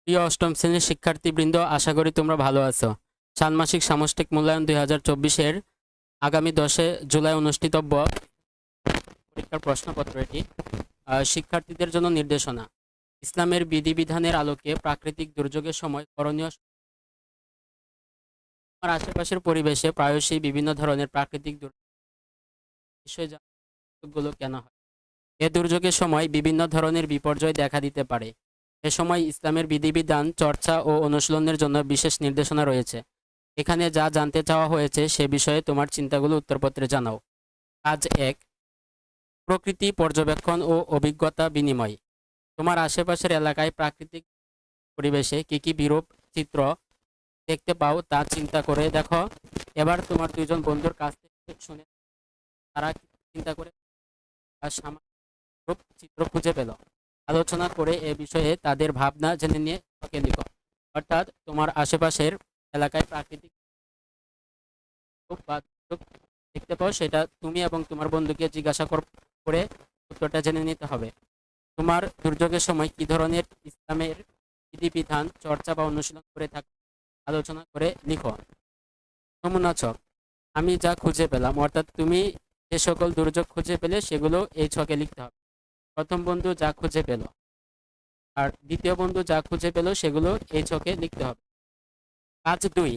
প্রিয় অষ্টম শ্রেণীর শিক্ষার্থীবৃন্দ, আশা করি তোমরা ভালো আছো। ষান্মাসিক সামষ্টিক মূল্যায়ন 2024-এর আগামী 10 জুলাই অনুষ্ঠিতব্য পরীক্ষার প্রশ্নপত্র এটি। শিক্ষার্থীদের জন্য নির্দেশনা। ইসলামের বিধিবিধানের আলোকে প্রাকৃতিক দুর্যোগের সময় করণীয়। আমার আশেপাশের পরিবেশে প্রায়শই বিভিন্ন ধরনের প্রাকৃতিক দুর্যোগগুলো কেন হয়? এ দুর্যোগের সময় বিভিন্ন ধরনের বিপর্যয় দেখা দিতে পারে। এ সময় ইসলামের বিধিবিধান চর্চা ও অনুশীলনের জন্য বিশেষ নির্দেশনা রয়েছে। এখানে যা জানতে চাওয়া হয়েছে সে বিষয়ে তোমার চিন্তাগুলো উত্তরপত্রে জানাও। কাজ 1, প্রকৃতি পর্যবেক্ষণ ও অভিজ্ঞতা বিনিময়। তোমার আশেপাশের এলাকায় প্রাকৃতিক পরিবেশে কি কি বিরূপ চিত্র দেখতে পাও তা চিন্তা করে দেখো। এবার তোমার দুইজন বন্ধুর কাছ থেকে শুনে তারা চিন্তা করে চিত্র খুঁজে পেল। আলোচনা করে এ বিষয়ে তাদের ভাবনা জেনে নিয়ে ওকে লিখো। অর্থাৎ তোমার আশেপাশের এলাকায় প্রাকৃতিক দেখতে পাও, সেটা তুমি এবং তোমার বন্ধুকে জিজ্ঞাসা করে উত্তরটা জেনে নিতে হবে। তোমার দুর্যোগের সময় কি ধরনের ইসলামের বিধিবিধান চর্চা বা অনুশীলন করে থাকো, আলোচনা করে লিখো। নমুনা ছক। আমি যা খুঁজে পেলাম, অর্থাৎ তুমি যে সকল দুর্যোগ খুঁজে পেলে সেগুলো এই ছকে লিখতে হবে। প্রথম বন্ধু যা খুঁজে পেল আর দ্বিতীয় বন্ধু যা খুঁজে পেল সেগুলো এই ছকে লিখতে হবে। কাজ 2,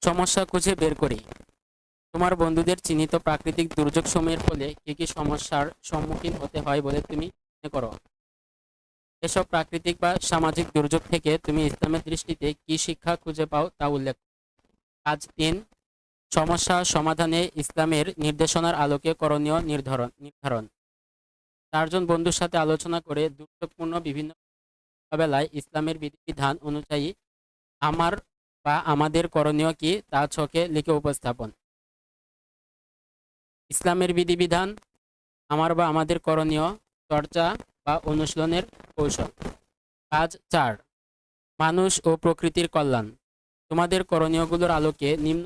সমস্যা খুঁজে বের করি। তোমার বন্ধুদের চিহ্নিত প্রাকৃতিক দুর্যোগ সময়ের ফলে কি কি সমস্যার সম্মুখীন হতে হয় বলে তুমি মনে করো? এসব প্রাকৃতিক বা সামাজিক দুর্যোগ থেকে তুমি ইসলামের দৃষ্টিতে কি শিক্ষা খুঁজে পাও তা উল্লেখ। কাজ 3, সমস্যা সমাধানে ইসলামের নির্দেশনার আলোকে করণীয় নির্ধারণ। 4 জন বন্ধুর সাথে আলোচনা করে দুর্যোগপূর্ণ বিভিন্ন মোকাবেলায় ইসলামের বিধিবিধান অনুযায়ী আমার বা আমাদের করণীয় কি তা ছকে লিখে উপস্থাপন। ইসলামের বিধিবিধান, আমার বা আমাদের করণীয়, চর্চা বা অনুশীলনের কৌশল। কাজ 4, মানুষ ও প্রকৃতির কল্যাণ। তোমাদের করণীয়গুলোর আলোকে নিম্ন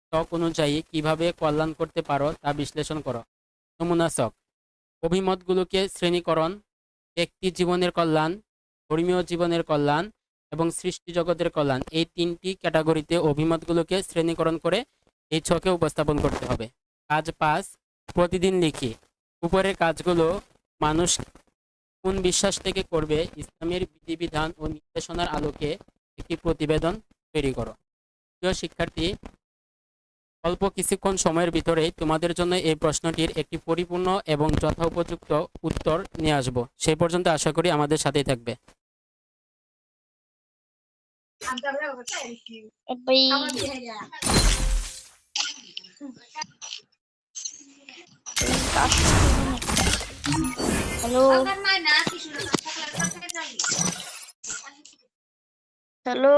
ছক অনুযায়ী কিভাবে কল্যাণ করতে পারো তা বিশ্লেষণ করো। নমুনা ছক। অভিমতগুলোকে শ্রেণীকরণ, ব্যক্তি জীবনের কল্যাণ, ধর্মীয় জীবনের কল্যাণ এবং সৃষ্টি জগতের কল্যাণ, এই 3টি ক্যাটাগরিতে অভিমতগুলোকে শ্রেণীকরণ করে এই ছকে উপস্থাপন করতে হবে। কাজ 5, প্রতিদিন লিখি। উপরের কাজগুলো মানুষ কোন বিশ্বাস থেকে করবে, ইসলামের বিধিবিধান ও নির্দেশনার আলোকে একটি প্রতিবেদন তৈরি করো। প্রিয় শিক্ষার্থী, অল্প কিছুক্ষণ সময়ের ভিতরেই তোমাদের জন্য এই প্রশ্নটির একটি পরিপূর্ণ এবং যথোপযুক্ত উত্তর নিয়ে আসব। সেই পর্যন্ত আশা করি আমাদের সাথেই থাকবে। হ্যালো হ্যালো,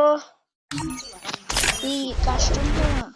কি কাস্টম না